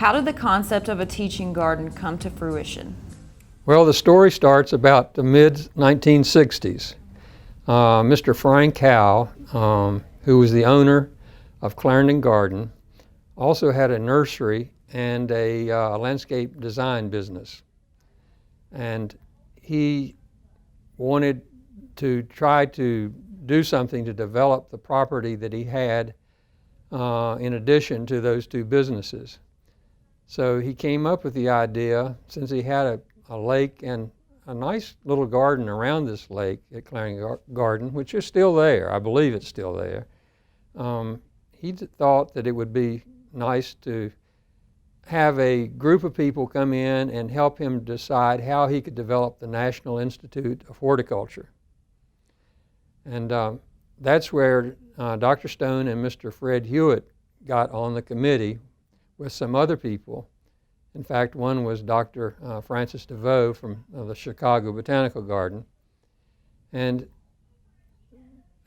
How did the concept of a teaching garden come to fruition? Well, the story starts about the mid-1960s. Mr. Frank Howe, who was the owner of Clarendon Garden, also had a nursery and a landscape design business. And he wanted to try to do something to develop the property that he had in addition to those two businesses. So he came up with the idea, since he had a lake and a nice little garden around this lake at Clarendon Garden, which is still there, I believe it's still there. He thought that it would be nice to have a group of people come in and help him decide how he could develop the National Institute of Horticulture. And that's where Dr. Stone and Mr. Fred Hewitt got on the committee with some other people. In fact, one was Dr. Francis DeVoe from the Chicago Botanical Garden. And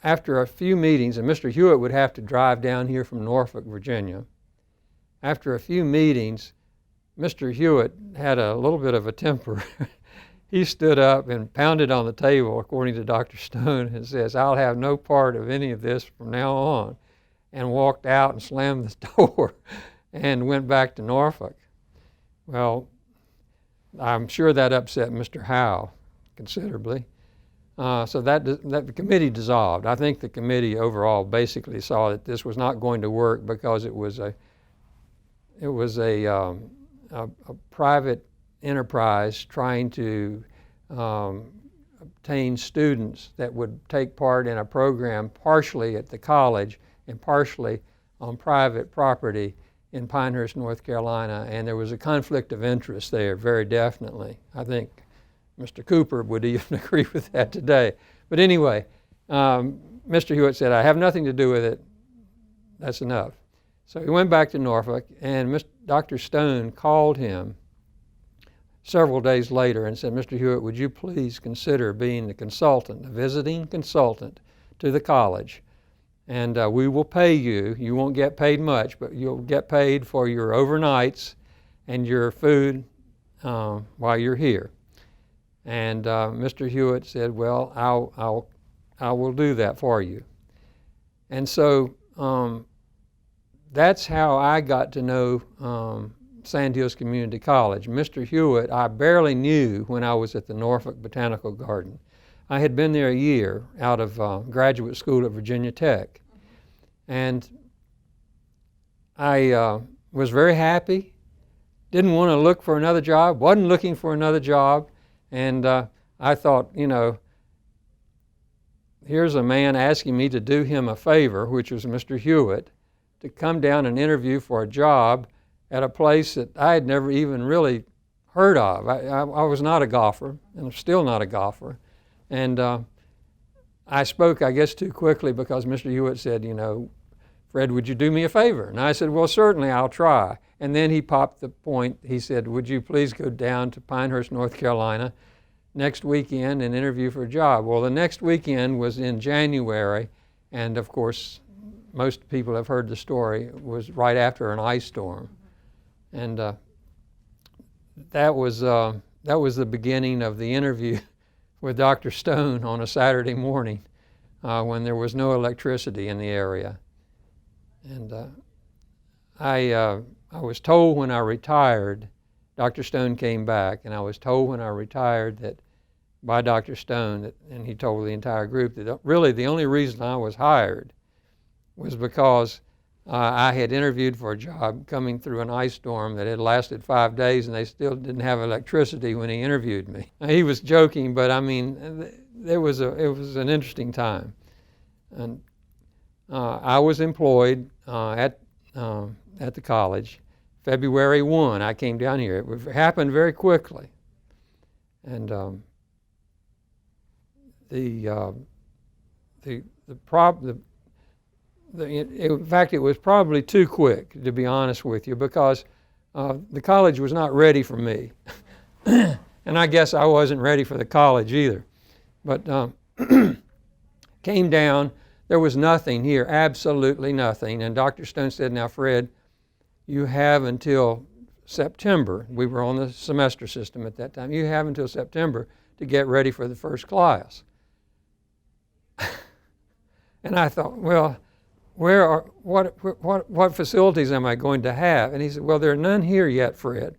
after a few meetings, and Mr. Hewitt would have to drive down here from Norfolk, Virginia. After a few meetings, Mr. Hewitt had a little bit of a temper. He stood up and pounded on the table, according to Dr. Stone, and says, "I'll have no part of any of this from now on," and walked out and slammed the door and went back to Norfolk. Well, I'm sure that upset Mr. Howe considerably. So the committee dissolved. I think the committee overall basically saw that this was not going to work because it was a private enterprise trying to obtain students that would take part in a program partially at the college and partially on private property in Pinehurst, North Carolina, and there was a conflict of interest there, very definitely. I think Mr. Cooper would even agree with that today. But anyway, Mr. Hewitt said, "I have nothing to do with it. That's enough." So he went back to Norfolk, and Dr. Stone called him several days later and said, "Mr. Hewitt, would you please consider being the consultant, a visiting consultant to the college? And we will pay you. You won't get paid much, but you'll get paid for your overnights and your food while you're here." And Mr. Hewitt said, "Well, I will do that for you." And so that's how I got to know Sandhills Community College. Mr. Hewitt, I barely knew when I was at the Norfolk Botanical Garden. I had been there a year out of graduate school at Virginia Tech. And I was very happy, didn't want to look for another job, wasn't looking for another job. And I thought, you know, here's a man asking me to do him a favor, which was Mr. Hewitt, to come down and interview for a job at a place that I had never even really heard of. I was not a golfer, and I'm still not a golfer. And I spoke, I guess, too quickly because Mr. Hewitt said, you know, "Fred, would you do me a favor?" And I said, "Well, certainly, I'll try." And then he popped the point. He said, "Would you please go down to Pinehurst, North Carolina next weekend and interview for a job?" Well, the next weekend was in January, and of course, most people have heard the story. It was right after an ice storm. And that was the beginning of the interview with Dr. Stone on a Saturday morning when there was no electricity in the area. And I was told when I retired, Dr. Stone came back, and I was told when I retired that by Dr. Stone, and he told the entire group that really the only reason I was hired was because I had interviewed for a job coming through an ice storm that had lasted 5 days, and they still didn't have electricity when he interviewed me. He was joking, but I mean, it was an interesting time. And I was employed at the college. February 1, I came down here. It happened very quickly. And in fact, it was probably too quick, to be honest with you, because the college was not ready for me. And I guess I wasn't ready for the college either. But came down, there was nothing here, absolutely nothing. And Dr. Stone said, "Now, Fred, you have until September. We were on the semester system at that time. You have until September to get ready for the first class. And I thought, well, what facilities am I going to have? And he said, well, there are none here yet, Fred.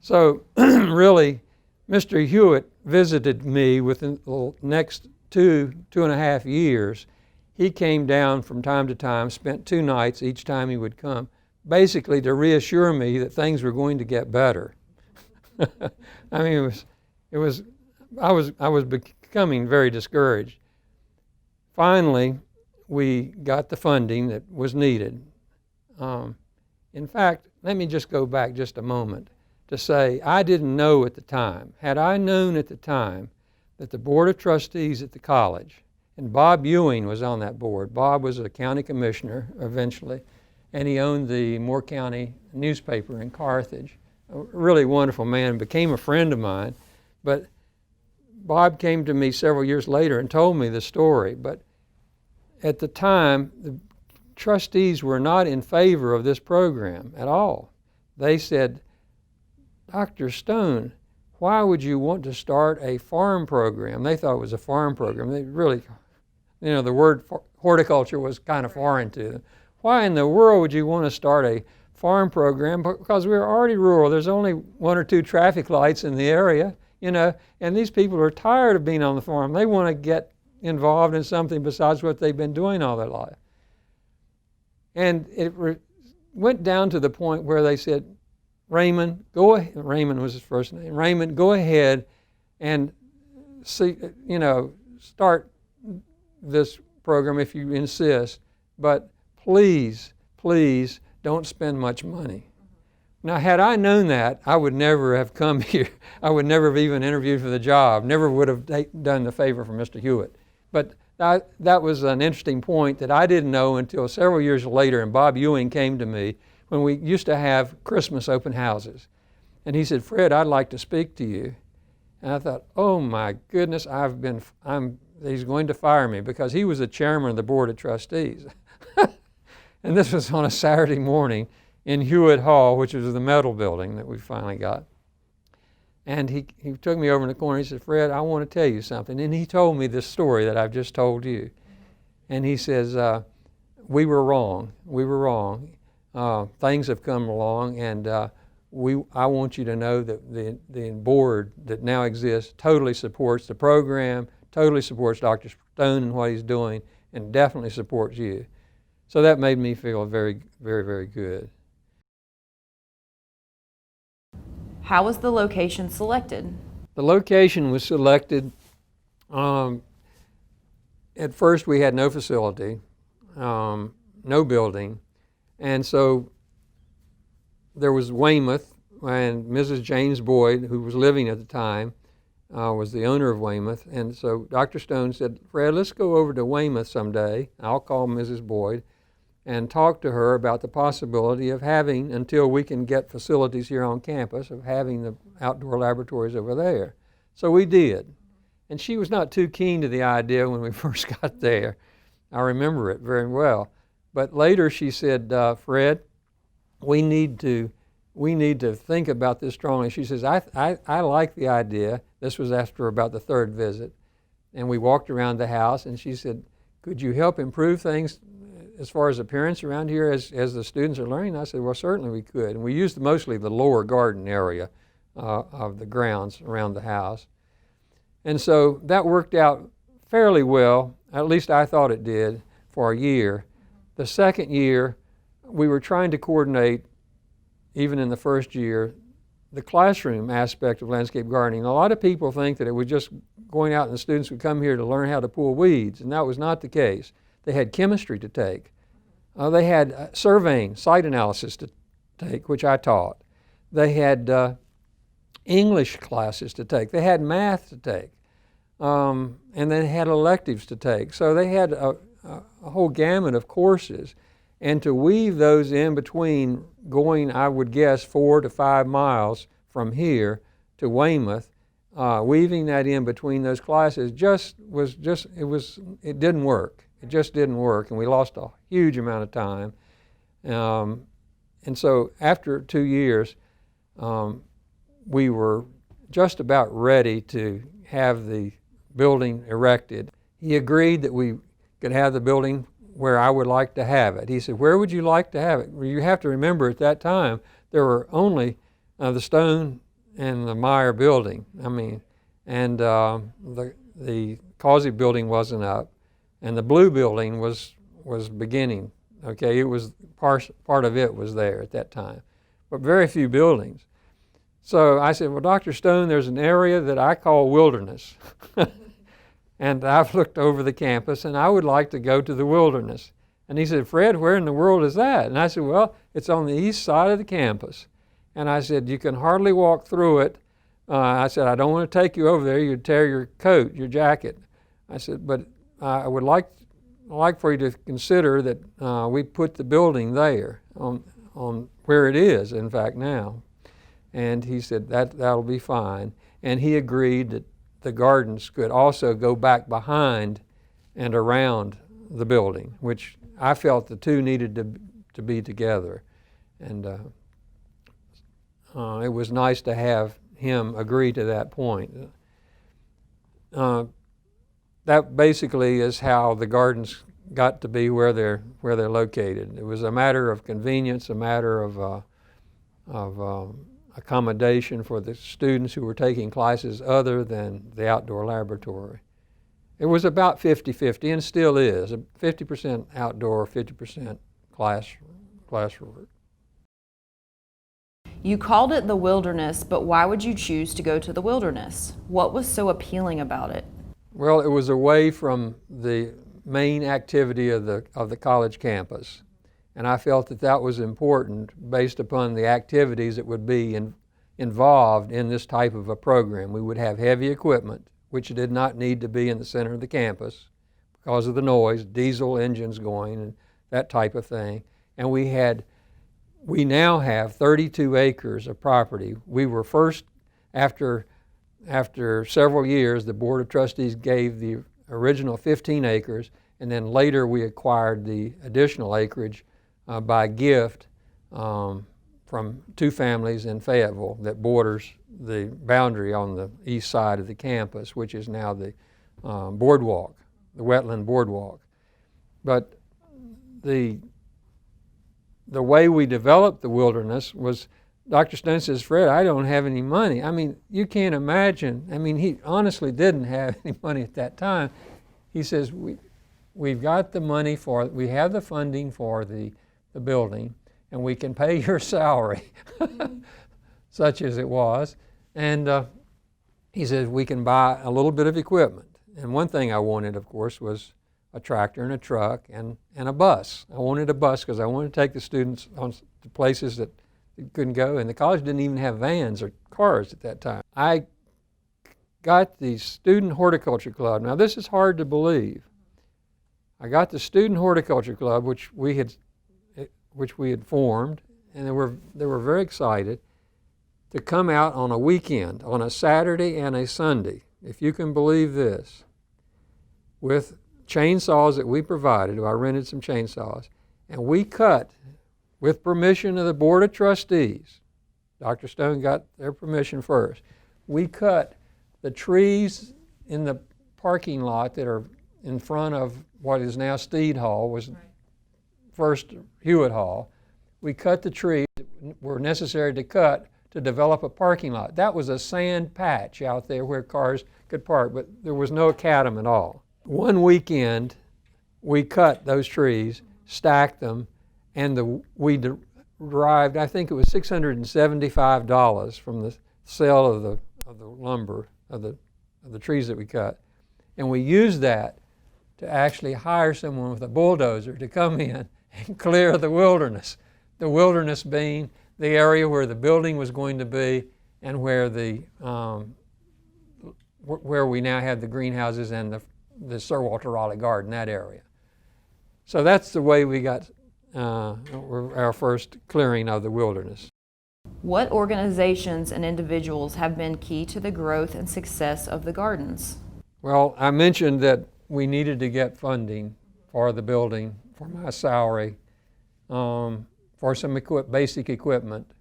So really, Mr. Hewitt visited me within the next two and a half years. He came down from time to time, spent 2 nights each time he would come, basically to reassure me that things were going to get better. I mean, I was becoming very discouraged. Finally, we got the funding that was needed. In fact, let me just go back just a moment to say I didn't know at the time. Had I known at the time that the Board of Trustees at the college, and Bob Ewing was on that board. Bob was a county commissioner eventually, and he owned the Moore County newspaper in Carthage. A really wonderful man, became a friend of mine. But Bob came to me several years later and told me the story. But at the time, the trustees were not in favor of this program at all. They said, Dr. Stone, why would you want to start a farm program? They thought it was a farm program. They really, the word horticulture was kind of foreign to them. Why in the world would you want to start a farm program? Because we're already rural. There's only 1 or 2 traffic lights in the area, and these people are tired of being on the farm. They want to get involved in something besides what they've been doing all their life. And it went down to the point where they said, Raymond, go ahead. Raymond was his first name. Raymond, go ahead and start this program if you insist, but please don't spend much money. Now, had I known that, I would never have come here. I would never have even interviewed for the job, never would have done the favor for Mr. Hewitt. But that was an interesting point that I didn't know until several years later, and Bob Ewing came to me when we used to have Christmas open houses. And he said, Fred, I'd like to speak to you. And I thought, oh my goodness, he's going to fire me, because he was the chairman of the Board of Trustees. And this was on a Saturday morning in Hewitt Hall, which was the metal building that we finally got. And he took me over in the corner. He said, Fred, I want to tell you something. And he told me this story that I've just told you. And he says, we were wrong. We were wrong. Things have come along, and I want you to know that the board that now exists totally supports the program, totally supports Dr. Stone and what he's doing, and definitely supports you. So that made me feel very, very, very good. How was the location selected? The location was selected. At first we had no facility, no building, and so there was Weymouth, and Mrs. James Boyd, who was living at the time, was the owner of Weymouth. And so Dr. Stone said, Fred, let's go over to Weymouth someday. I'll call Mrs. Boyd and talk to her about the possibility of having, until we can get facilities here on campus, of having the outdoor laboratories over there. So we did. And she was not too keen to the idea when we first got there. I remember it very well. But later she said, Fred, we need to think about this strongly. She says, I like the idea. This was after about the 3rd visit. And we walked around the house, and she said, could you help improve things as far as appearance around here as the students are learning? I said, well, certainly we could. And we used mostly the lower garden area of the grounds around the house. And so that worked out fairly well, at least I thought it did, for a year. The second year, we were trying to coordinate, even in the first year, the classroom aspect of landscape gardening. A lot of people think that it was just going out and the students would come here to learn how to pull weeds, and that was not the case. They had chemistry to take. They had surveying, site analysis to take, which I taught. They had English classes to take. They had math to take. And they had electives to take. So they had a whole gamut of courses. And to weave those in between going, I would guess, 4 to 5 miles from here to Weymouth, weaving that in between those classes it didn't work. It just didn't work, and we lost a huge amount of time. And so after 2 years, we were just about ready to have the building erected. He agreed that we could have the building where I would like to have it. He said, "Where would you like to have it?" Well, you have to remember at that time there were only the stone and the Meyer building. I mean, and the Causey building wasn't up, and the blue building was beginning. Okay, it was part of it was there at that time, but very few buildings. So I said, "Well, Dr. Stone, there's an area that I call wilderness." And I've looked over the campus, and I would like to go to the wilderness. And he said, "Fred, where in the world is that?" And I said, "Well, it's on the east side of the campus." And I said, "You can hardly walk through it." I said, "I don't want to take you over there. You'd tear your coat, your jacket." I said, "But I would like for you to consider that we put the building there on where it is, in fact, now." And he said, that'll be fine. And he agreed that the gardens could also go back behind and around the building, which I felt the two needed to be together. And it was nice to have him agree to that point. That basically is how the gardens got to be where they're located. It was a matter of convenience, a matter of accommodation for the students who were taking classes other than the outdoor laboratory. It was about 50-50, and still is, 50% outdoor, 50% classwork. You called it the wilderness, but why would you choose to go to the wilderness? What was so appealing about it? Well, it was away from the main activity of the college campus. And I felt that was important based upon the activities that would be involved in this type of a program. We would have heavy equipment, which did not need to be in the center of the campus because of the noise, diesel engines going and that type of thing. And we now have 32 acres of property. We were first, after several years, the Board of Trustees gave the original 15 acres, and then later we acquired the additional acreage by gift from two families in Fayetteville that borders the boundary on the east side of the campus, which is now the boardwalk, the wetland boardwalk. But the way we developed the wilderness was, Dr. Stone says, "Fred, I don't have any money." I mean, you can't imagine. I mean, he honestly didn't have any money at that time. He says, we've got the money we have the funding for the building, and we can pay your salary, such as it was. And he says, we can buy a little bit of equipment. And one thing I wanted, of course, was a tractor and a truck and a bus. I wanted a bus because I wanted to take the students on to places that they couldn't go, and the college didn't even have vans or cars at that time. I got the Student Horticulture Club. Now, this is hard to believe. I got the Student Horticulture Club, which we had formed, and they were very excited to come out on a weekend, on a Saturday and a Sunday, if you can believe this, with chainsaws that we provided. I rented some chainsaws, and we cut, with permission of the Board of Trustees. Dr. Stone got their permission first. We cut the trees in the parking lot that are in front of what is now Steed Hall, was first Hewitt Hall. We cut the trees that were necessary to cut to develop a parking lot. That was a sand patch out there where cars could park, but there was no macadam at all. One weekend, we cut those trees, stacked them, and we derived, I think it was $675 from the sale of the lumber, of the trees that we cut. And we used that to actually hire someone with a bulldozer to come in and clear the wilderness. The wilderness being the area where the building was going to be and where where we now have the greenhouses and the Sir Walter Raleigh Garden, that area. So that's the way we got our first clearing of the wilderness. What organizations and individuals have been key to the growth and success of the gardens? Well, I mentioned that we needed to get funding for the building, for my salary, for some basic equipment,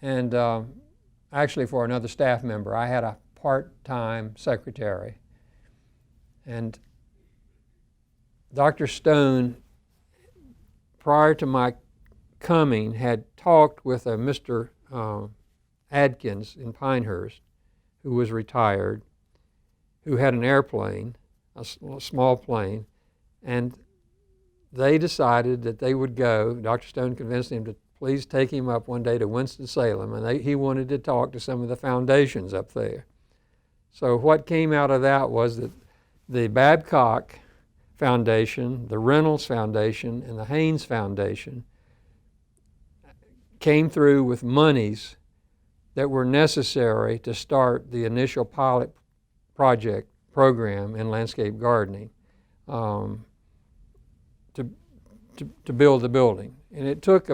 and actually for another staff member. I had a part-time secretary. And Dr. Stone, prior to my coming, had talked with a Mr. Adkins in Pinehurst, who was retired, who had an airplane, a small plane, and they decided that they would go. Dr. Stone convinced him to please take him up one day to Winston-Salem, and he wanted to talk to some of the foundations up there. So what came out of that was that the Babcock Foundation, the Reynolds Foundation, and the Haynes Foundation came through with monies that were necessary to start the initial pilot program in landscape gardening to build the building. And it took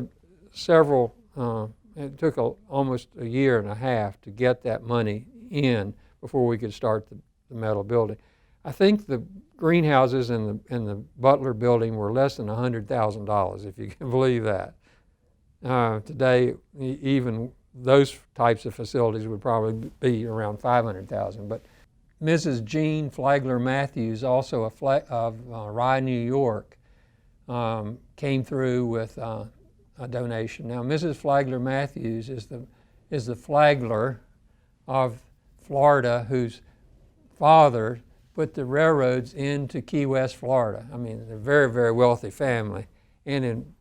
almost a year and a half to get that money in before we could start the metal building. I think the greenhouses in the Butler building were less than $100,000, if you can believe that. Today, even those types of facilities would probably be around $500,000. But Mrs. Jean Flagler Matthews, also of Rye, New York, came through with a donation. Now, Mrs. Flagler Matthews is the Flagler of Florida, whose father put the railroads into Key West, Florida. I mean, they're a very, very wealthy family. And in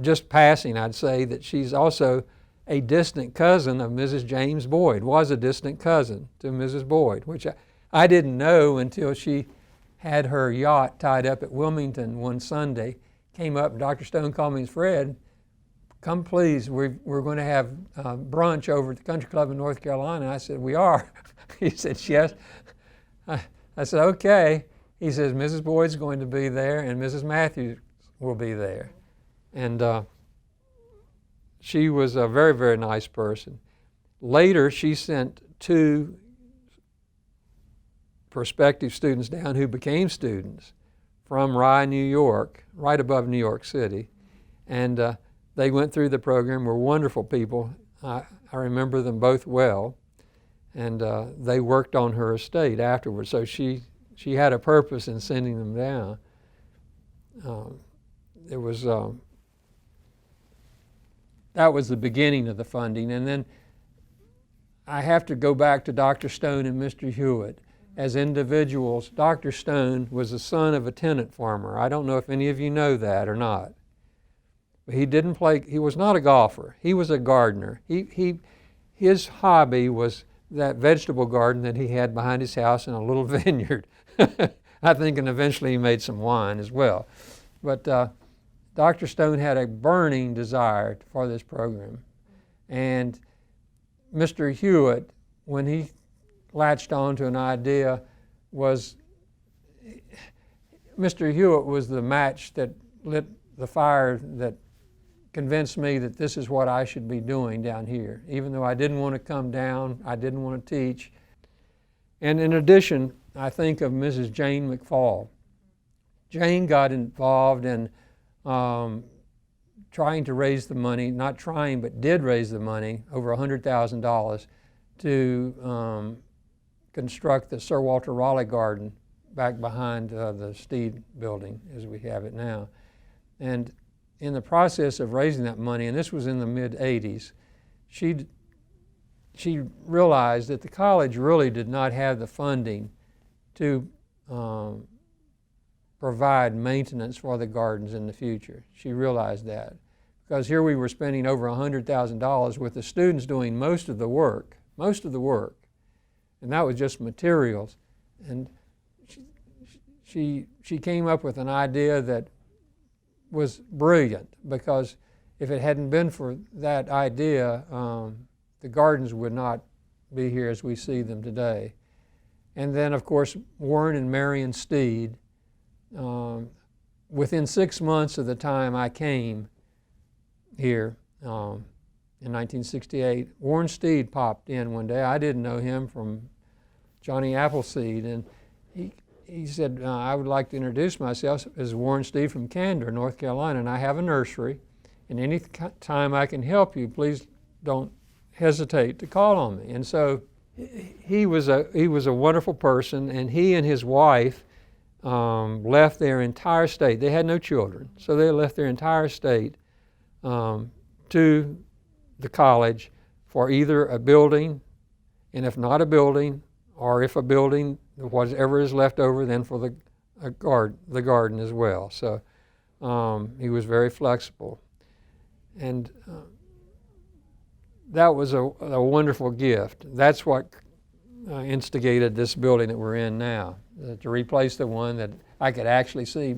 just passing, I'd say that she's also a distant cousin of Mrs. James Boyd, was a distant cousin to Mrs. Boyd, which I didn't know until she had her yacht tied up at Wilmington one Sunday, came up, and Dr. Stone called me and said, "Fred, come please, we're going to have brunch over at the Country Club in North Carolina." I said, "We are?" He said, "Yes." I said, "Okay." He says, "Mrs. Boyd's going to be there and Mrs. Matthews will be there." And she was a very, very nice person. Later, she sent 2 prospective students down who became students from Rye, New York, right above New York City. And they went through the program, were wonderful people. I remember them both well. And they worked on her estate afterwards. So she had a purpose in sending them down. That was the beginning of the funding. And then I have to go back to Dr. Stone and Mr. Hewitt. As individuals, Dr. Stone was the son of a tenant farmer. I don't know if any of you know that or not. But he was not a golfer. He was a gardener. His hobby was that vegetable garden that he had behind his house in a little vineyard. I think, and eventually he made some wine as well. But Dr. Stone had a burning desire for this program. And Mr. Hewitt, when he latched on to an idea, Mr. Hewitt was the match that lit the fire that convinced me that this is what I should be doing down here. Even though I didn't want to come down, I didn't want to teach. And in addition, I think of Mrs. Jane McFall. Jane got involved in trying to raise the money, not trying, but did raise the money, over $100,000, to construct the Sir Walter Raleigh Garden back behind the Steed building as we have it now. And in the process of raising that money, and this was in the mid-'80s, she realized that the college really did not have the funding to provide maintenance for the gardens in the future. She realized that. Because here we were spending over $100,000 with the students doing most of the work. And that was just materials. And she came up with an idea that was brilliant, because if it hadn't been for that idea, the gardens would not be here as we see them today. And then, of course, Warren and Marion Steed, within 6 months of the time I came here in 1968, Warren Steed popped in one day. I didn't know him from Johnny Appleseed, and he said, "I would like to introduce myself as Warren Steed from Candor, North Carolina, and I have a nursery, and any time I can help you, please don't hesitate to call on me. And so he was a wonderful person, and he and his wife left their entire state. They had no children, so they left their entire state to the college for either a building, and if not a building, or if a building, whatever is left over, then for the garden as well. So he was very flexible, and that was a wonderful gift. That's what instigated this building that we're in now, to replace the one that I could actually see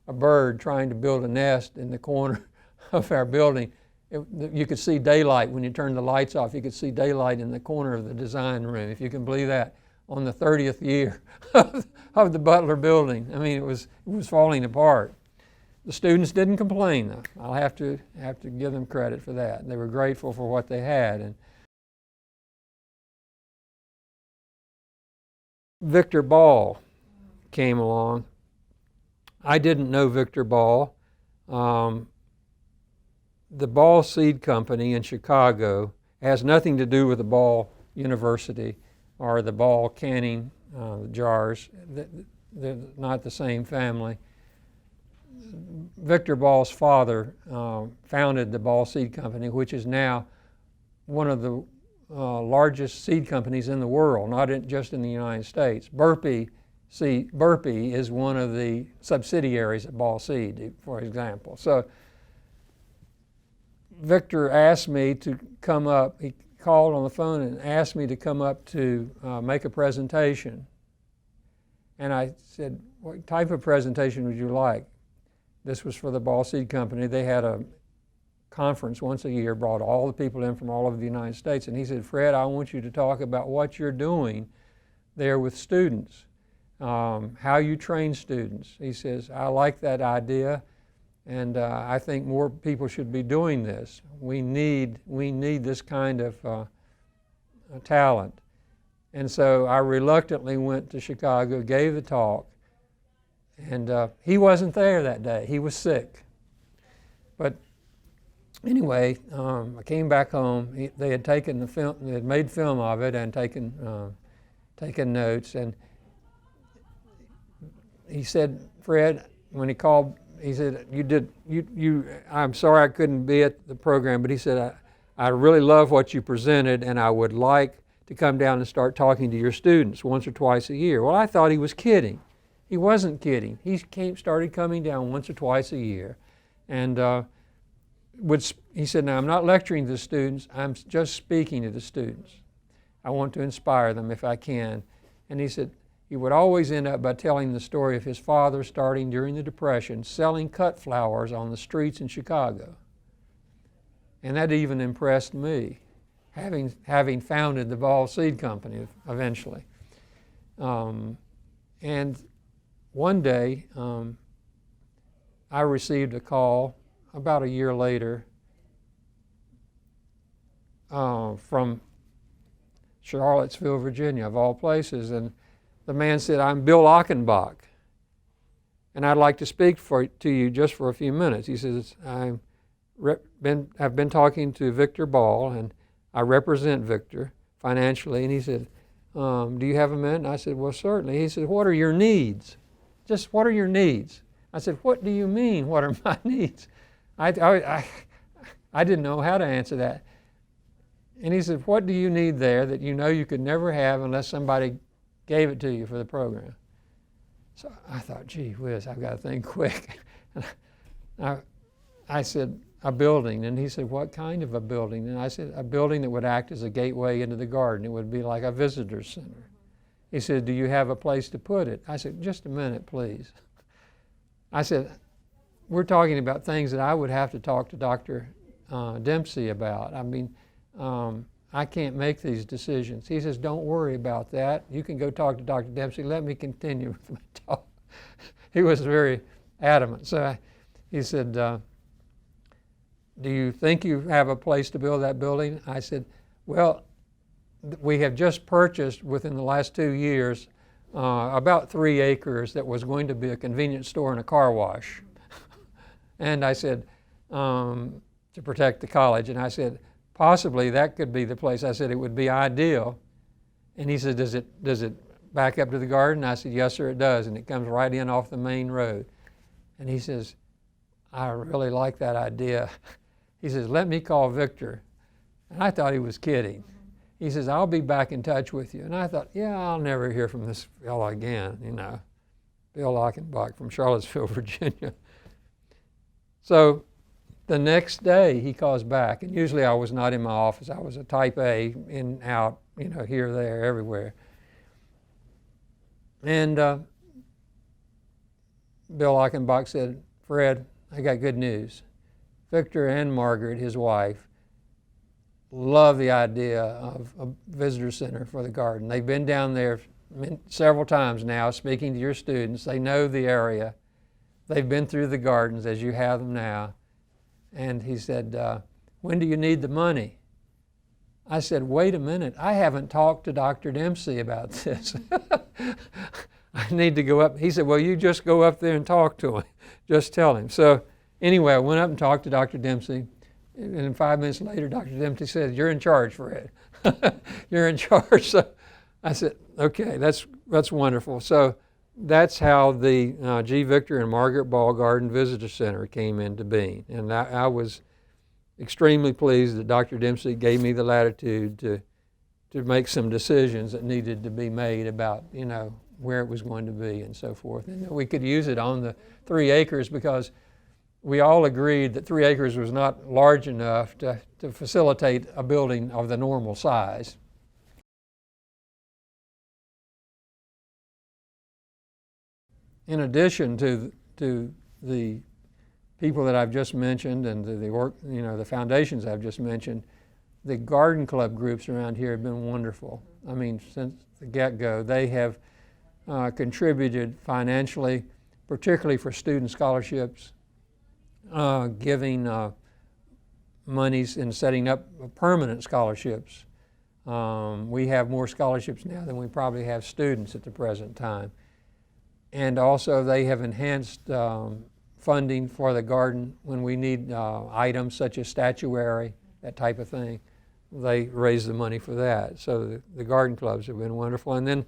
a bird trying to build a nest in the corner of our building. You could see daylight when you turned the lights off. You could see daylight in the corner of the design room, if you can believe that, on the 30th year of the Butler building. I mean, it was falling apart. The students didn't complain, though. I'll have to give them credit for that. They were grateful for what they had. And Victor Ball came along. I didn't know Victor Ball. The Ball Seed Company in Chicago has nothing to do with the Ball University or the Ball canning jars. They're not the same family. Victor Ball's father founded the Ball Seed Company, which is now one of the largest seed companies in the world, not just in the United States. Burpee is one of the subsidiaries of Ball Seed, for example. So Victor asked me to come up. He called on the phone and asked me to come up to make a presentation. And I said, what type of presentation would you like? This was for the Ball Seed Company. They had a conference once a year, brought all the people in from all over the United States. And he said, Fred, I want you to talk about what you're doing there with students, how you train students. He says, I like that idea. And I think more people should be doing this. We need this kind of talent. And so I reluctantly went to Chicago, gave the talk, and he wasn't there that day. He was sick. But anyway, I came back home. They had taken the film, they had made film of it and taken notes. And he said, Fred, when he called, he said, I'm sorry I couldn't be at the program, but he said, I really love what you presented, and I would like to come down and start talking to your students once or twice a year. Well, I thought he was kidding. He wasn't kidding. He started coming down once or twice a year. And he said, now I'm not lecturing to the students, I'm just speaking to the students. I want to inspire them if I can. And he said, he would always end up by telling the story of his father starting during the Depression, selling cut flowers on the streets in Chicago. And that even impressed me, having founded the Ball Seed Company eventually. And one day, I received a call about a year later from Charlottesville, Virginia, of all places. And the man said, I'm Bill Achenbach, and I'd like to speak to you just for a few minutes. He says, I've been talking to Victor Ball, and I represent Victor financially. And he said, do you have a minute? And I said, well, certainly. He said, what are your needs? Just what are your needs? I said, what do you mean, what are my needs? I didn't know how to answer that. And he said, what do you need there that you know you could never have unless somebody gave it to you for the program? So I thought, gee whiz, I've got to think quick. I said, a building. And he said, what kind of a building? And I said, a building that would act as a gateway into the garden. It would be like a visitor center. He said, do you have a place to put it? I said, just a minute, please. I said, we're talking about things that I would have to talk to Dr. Dempsey about. I mean, I can't make these decisions. He says, don't worry about that. You can go talk to Dr. Dempsey. Let me continue with my talk. He was very adamant. So he said, do you think you have a place to build that building? I said, well, we have just purchased within the last 2 years about 3 acres that was going to be a convenience store and a car wash. And I said, to protect the college. And I said, possibly that could be the place. I said, it would be ideal. And he said, does it back up to the garden? I said, yes, sir, it does. And it comes right in off the main road. And he says, I really like that idea. He says, let me call Victor. And I thought he was kidding. He says, I'll be back in touch with you. And I thought, yeah, I'll never hear from this fellow again, you know, Bill Achenbach from Charlottesville, Virginia. So the next day he calls back, and usually I was not in my office. I was a type A, in, out, you know, here, there, everywhere. And Bill Achenbach said, Fred, I got good news. Victor and Margaret, his wife, love the idea of a visitor center for the garden. They've been down there several times now speaking to your students. They know the area. They've been through the gardens as you have them now. And he said, when do you need the money? I said, wait a minute, I haven't talked to Dr. Dempsey about this. I need to go up. He said, well, you just go up there and talk to him. Just tell him. So anyway, I went up and talked to Dr. Dempsey. And 5 minutes later, Dr. Dempsey said, you're in charge, Fred. You're in charge. So I said, okay, that's wonderful. So that's how the G. Victor and Margaret Ball Garden Visitor Center came into being. And I was extremely pleased that Dr. Dempsey gave me the latitude to make some decisions that needed to be made about, you know, where it was going to be and so forth. And we could use it on the 3 acres because we all agreed that 3 acres was not large enough to facilitate a building of the normal size. In addition to the people that I've just mentioned and the foundations I've just mentioned, the garden club groups around here have been wonderful. I mean, since the get-go, they have contributed financially, particularly for student scholarships, giving monies in setting up permanent scholarships. We have more scholarships now than we probably have students at the present time. And also they have enhanced funding for the garden when we need items such as statuary, that type of thing. They raise the money for that. So the garden clubs have been wonderful. And then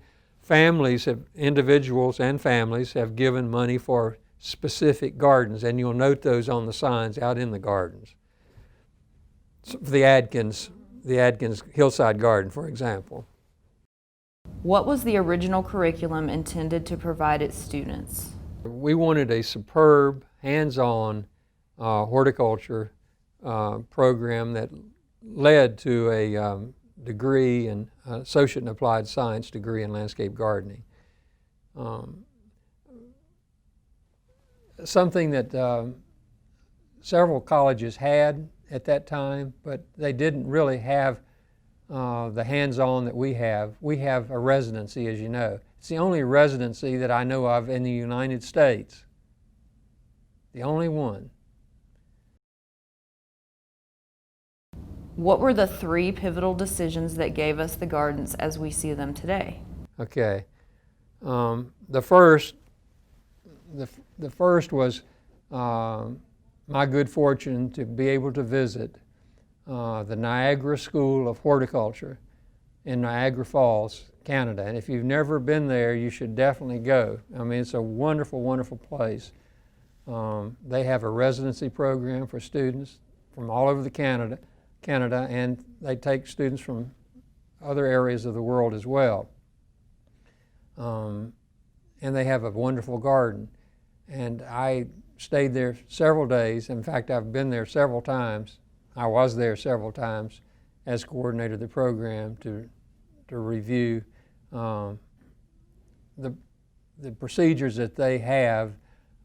individuals and families have given money for specific gardens, and you'll note those on the signs out in the gardens. So the Adkins Hillside Garden, for example. What was the original curriculum intended to provide its students? We wanted a superb, hands-on horticulture program that led to a degree in associate and applied science degree in landscape gardening. Something that several colleges had at that time, but they didn't really have the hands-on that we have. We have a residency, as you know. It's the only residency that I know of in the United States. The only one. What were the 3 pivotal decisions that gave us the gardens as we see them today? Okay. The first was my good fortune to be able to visit the Niagara School of Horticulture in Niagara Falls, Canada. And if you've never been there, you should definitely go. I mean, it's a wonderful, wonderful place. They have a residency program for students from all over Canada, and they take students from other areas of the world as well. And they have a wonderful garden. And I stayed there several days. In fact, I've been there several times. I was there several times as coordinator of the program to review the procedures that they have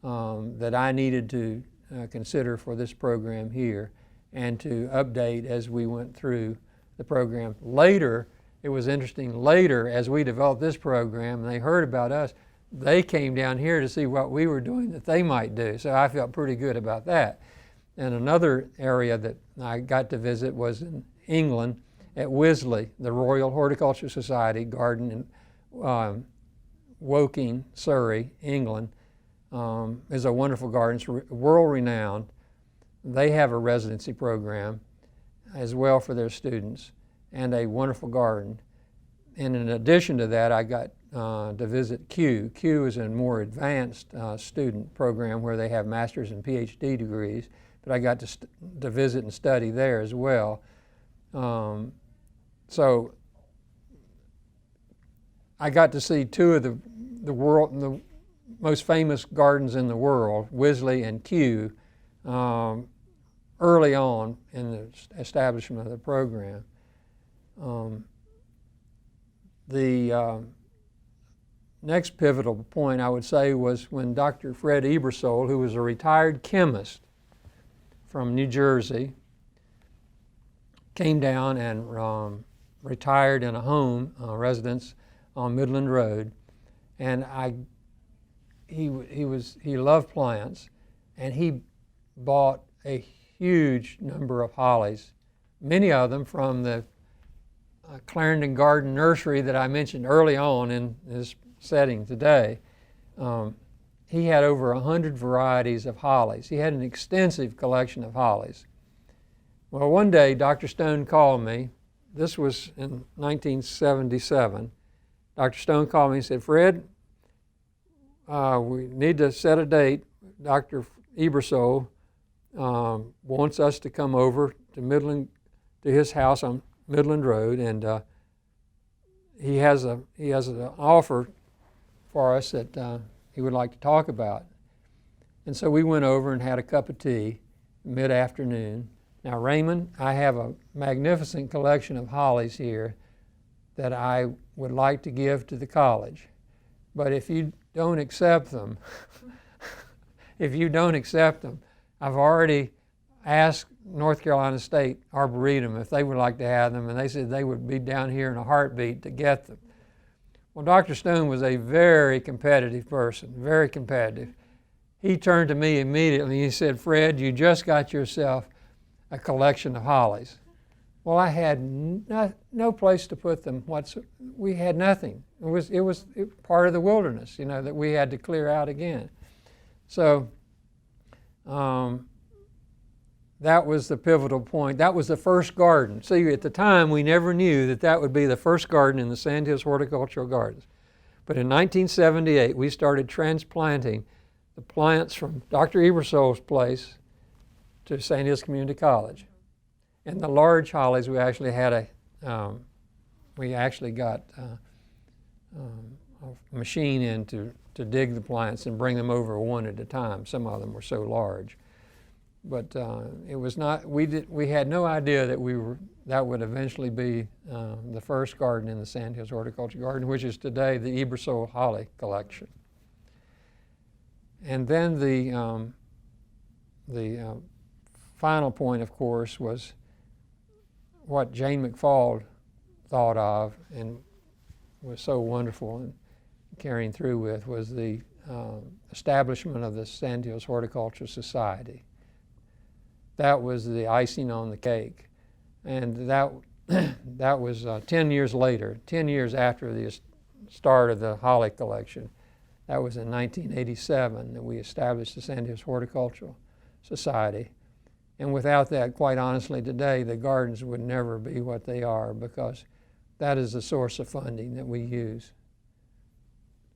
that I needed to consider for this program here and to update as we went through the program. Later, it was interesting, later as we developed this program and they heard about us, they came down here to see what we were doing that they might do. So I felt pretty good about that. And another area that I got to visit was in England at Wisley, the Royal Horticultural Society garden in Woking, Surrey, England. Is a wonderful garden. It's world-renowned. They have a residency program as well for their students and a wonderful garden. And in addition to that, I got to visit Q. Q is a more advanced student program where they have master's and PhD degrees, but I got to visit and study there as well. So I got to see two of the most famous gardens in the world, Wisley and Kew, early on in the establishment of the program. The next pivotal point, I would say, was when Dr. Fred Ebersole, who was a retired chemist from New Jersey, came down and retired in a home residence on Midland Road, and he loved plants, and he bought a huge number of hollies, many of them from the Clarendon Garden Nursery that I mentioned early on in this setting today. He had over 100 varieties of hollies. He had an extensive collection of hollies. Well, one day Dr. Stone called me. This was in 1977. Dr. Stone called me and said, "Fred, we need to set a date. Dr. Ebersole wants us to come over to his house on Midland Road, and he has an offer for us that he would like to talk about." And so we went over and had a cup of tea mid-afternoon. Now, Raymond, I have a magnificent collection of hollies here that I would like to give to the college. But if you don't accept them, I've already asked North Carolina State Arboretum if they would like to have them, and they said they would be down here in a heartbeat to get them. Well, Dr. Stone was a very competitive person, very competitive. He turned to me immediately and he said, "Fred, you just got yourself a collection of hollies." Well, I had no place to put them. We had nothing. It was part of the wilderness, that we had to clear out again. So that was the pivotal point. That was the first garden. See, at the time, we never knew that would be the first garden in the Sandhills Horticultural Gardens. But in 1978, we started transplanting the plants from Dr. Ebersole's place to Sandhills Community College. And the large hollies, we actually got a machine in to dig the plants and bring them over one at a time. Some of them were so large. But it was not. We had no idea that that would eventually be the first garden in the Sandhills Horticulture Garden, which is today the Ebersole Holly Collection. And then the final point, of course, was what Jane McFall thought of and was so wonderful in carrying through with, was the establishment of the Sandhills Horticultural Society. That was the icing on the cake. And that was 10 years later, 10 years after the start of the holly collection. That was in 1987 that we established the Sandhills Horticultural Society. And without that, quite honestly, today the gardens would never be what they are, because that is the source of funding that we use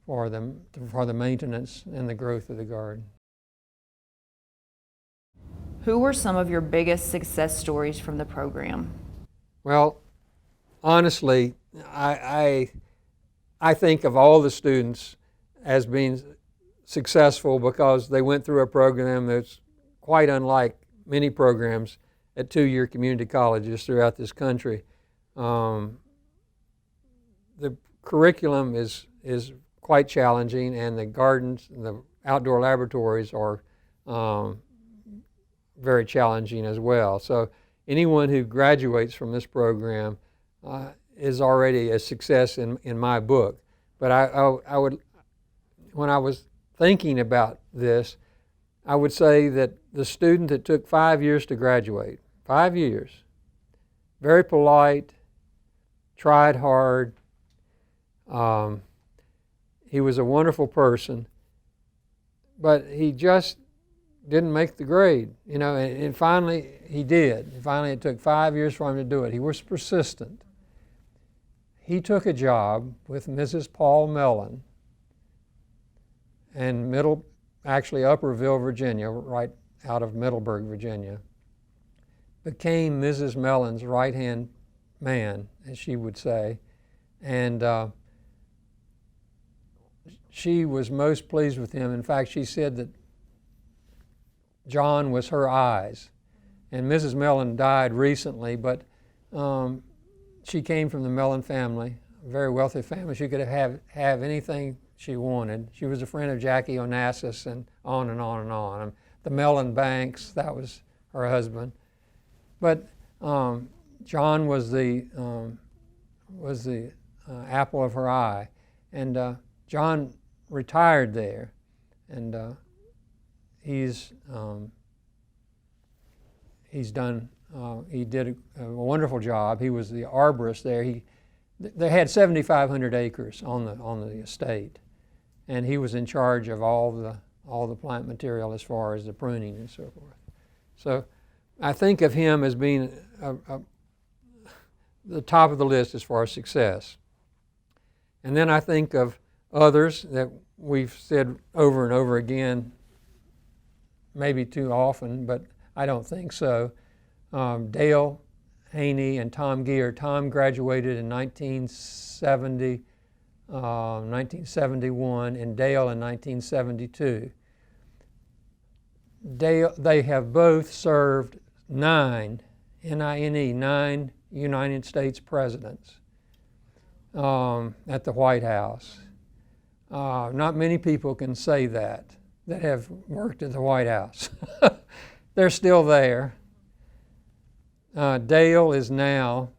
for the maintenance and the growth of the garden. Who were some of your biggest success stories from the program? Well, honestly, I think of all the students as being successful because they went through a program that's quite unlike many programs at two-year community colleges throughout this country. The curriculum is quite challenging, and the gardens and the outdoor laboratories are very challenging as well. So anyone who graduates from this program is already a success in my book. But I would, when I was thinking about this, I would say that the student that took 5 years to graduate, 5 years, very polite, tried hard, he was a wonderful person, but he just didn't make the grade, and finally he did. And finally it took 5 years for him to do it. He was persistent. He took a job with Mrs. Paul Mellon in Upperville, Virginia, right out of Middleburg, Virginia. Became Mrs. Mellon's right-hand man, as she would say, and she was most pleased with him. In fact, she said that John was her eyes. And Mrs. Mellon died recently, but she came from the Mellon family, a very wealthy family. She could have anything she wanted. She was a friend of Jackie Onassis and on and on and on. The Mellon Banks, that was her husband. But John was the apple of her eye. And John retired there, and he did a wonderful job. He was the arborist there. They had 7,500 acres on the estate, and he was in charge of all the plant material as far as the pruning and so forth. So I think of him as being the top of the list as far as success. And then I think of others that we've said over and over again, maybe too often, but I don't think so. Dale Haney and Tom Gear. Tom graduated in 1971, and Dale in 1972. They have both served nine United States presidents at the White House. Not many people can say that have worked at the White House. They're still there. Dale is now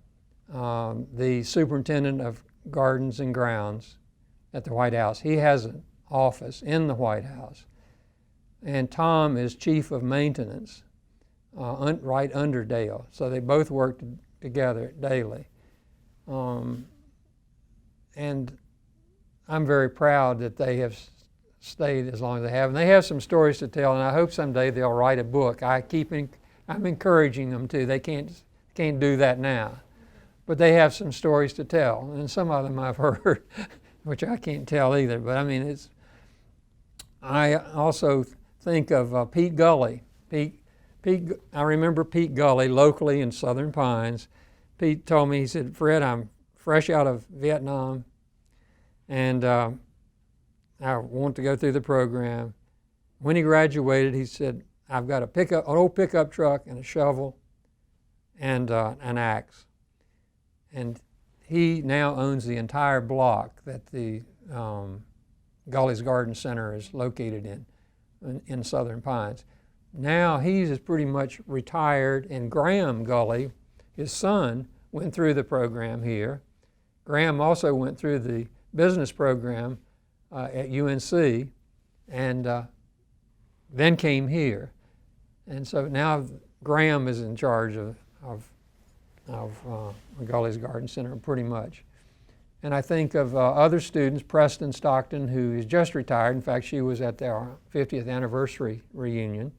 the superintendent of gardens and grounds at the White House. He has an office in the White House. And Tom is chief of maintenance right under Dale. So they both work together daily. And I'm very proud that they have stayed as long as they have. And they have some stories to tell, and I hope someday they'll write a book. I'm encouraging them to. They can't do that now. But they have some stories to tell, and some of them I've heard, which I can't tell either. But I mean, I also think of Pete Gully. I remember Pete Gully locally in Southern Pines. Pete told me, he said, "Fred, I'm fresh out of Vietnam, and I want to go through the program." When he graduated, he said, "I've got an old pickup truck and a shovel and an axe." And he now owns the entire block that the Gully's Garden Center is located in Southern Pines. Now he's pretty much retired, and Graham Gully, his son, went through the program here. Graham also went through the business program at UNC, and then came here. And so now Graham is in charge of Gully's Garden Center pretty much. And I think of other students, Preston Stockton, who is just retired. In fact, she was at our 50th anniversary reunion,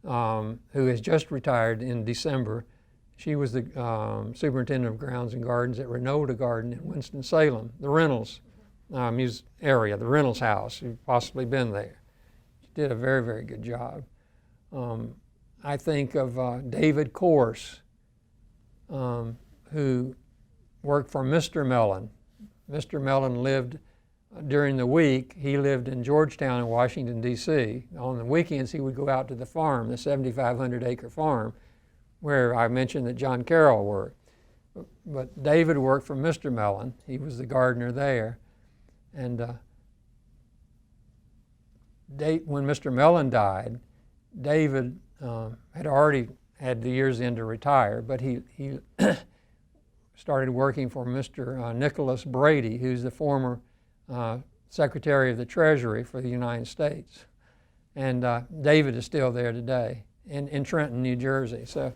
who has just retired in December. She was the superintendent of grounds and gardens at Renota Garden in Winston-Salem, the Reynolds area, the Reynolds house. You've possibly been there. She did a very, very good job. I think of David Corse, who worked for Mr. Mellon. Mr. Mellon lived during the week. He lived in Georgetown in Washington, D.C. On the weekends, he would go out to the farm, the 7,500-acre farm, where I mentioned that John Carroll worked. But David worked for Mr. Mellon. He was the gardener there. And when Mr. Mellon died, David had already had the years in to retire, but he started working for Mr. Nicholas Brady, who's the former Secretary of the Treasury for the United States. And David is still there today in Trenton, New Jersey. So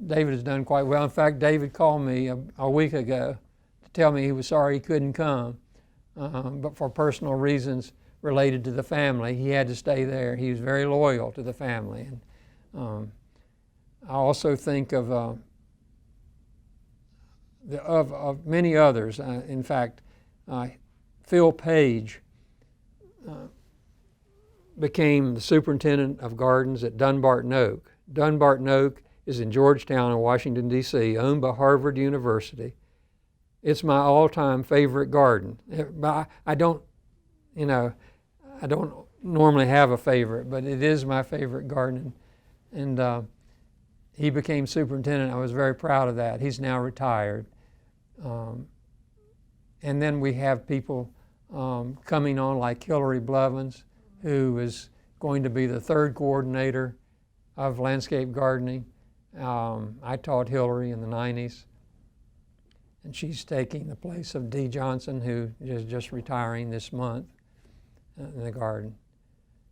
David has done quite well. In fact, David called me a week ago to tell me he was sorry he couldn't come, but for personal reasons related to the family, he had to stay there. He was very loyal to the family. And I also think of many others. In fact, Phil Page became the superintendent of gardens at Dunbarton Oak. Dunbarton Oak is in Georgetown in Washington, D.C., owned by Harvard University. It's my all-time favorite garden. I don't normally have a favorite, but it is my favorite garden. And he became superintendent. I was very proud of that. He's now retired. And then we have people coming on like Hillary Blevins, who is going to be the third coordinator of landscape gardening. I taught Hillary in the 90s, and she's taking the place of Dee Johnson, who is just retiring this month in the garden.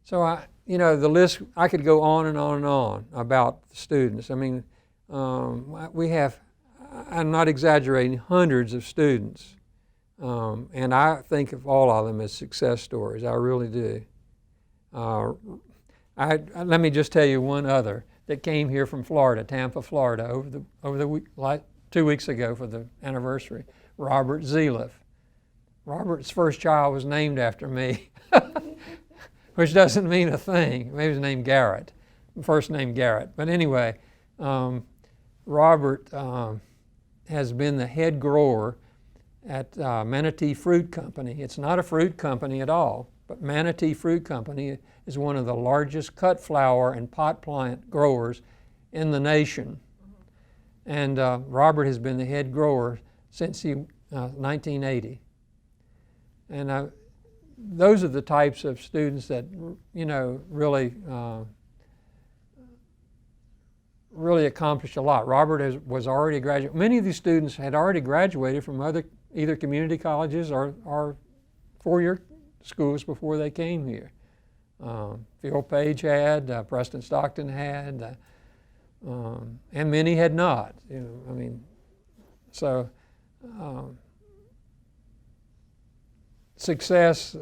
So the list, I could go on and on and on about the students. I mean, we have, I'm not exaggerating, hundreds of students. And I think of all of them as success stories. I really do. Let me just tell you one other that came here from Florida, Tampa, Florida, over the week, like 2 weeks ago for the anniversary. Robert Zeliff. Robert's first child was named after me, which doesn't mean a thing. Maybe his name Garrett, first name Garrett. But anyway, Robert has been the head grower at Manatee Fruit Company. It's not a fruit company at all, but Manatee Fruit Company is one of the largest cut flower and pot plant growers in the nation. And Robert has been the head grower since 1980. And those are the types of students that, really accomplished a lot. Robert was already a graduate. Many of these students had already graduated from either community colleges or four-year schools before they came here. Phil Page had, Preston Stockton had, and many had not. Success,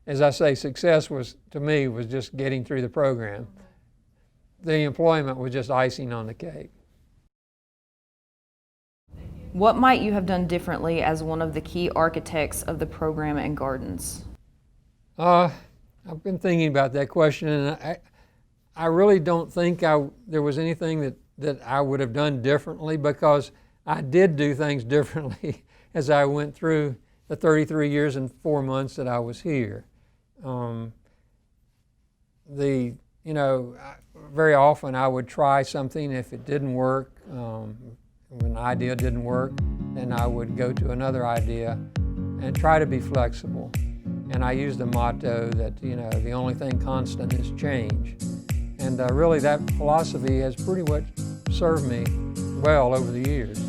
as I say, success was, to me, was just getting through the program. The employment was just icing on the cake. What might you have done differently as one of the key architects of the program and gardens? I've been thinking about that question, and I really don't think there was anything that I would have done differently, because I did do things differently as I went through the 33 years and 4 months that I was here. Very often I would try something. If it didn't work, when an idea didn't work, then I would go to another idea and try to be flexible. And I used the motto that, the only thing constant is change. And really that philosophy has pretty much served me well over the years.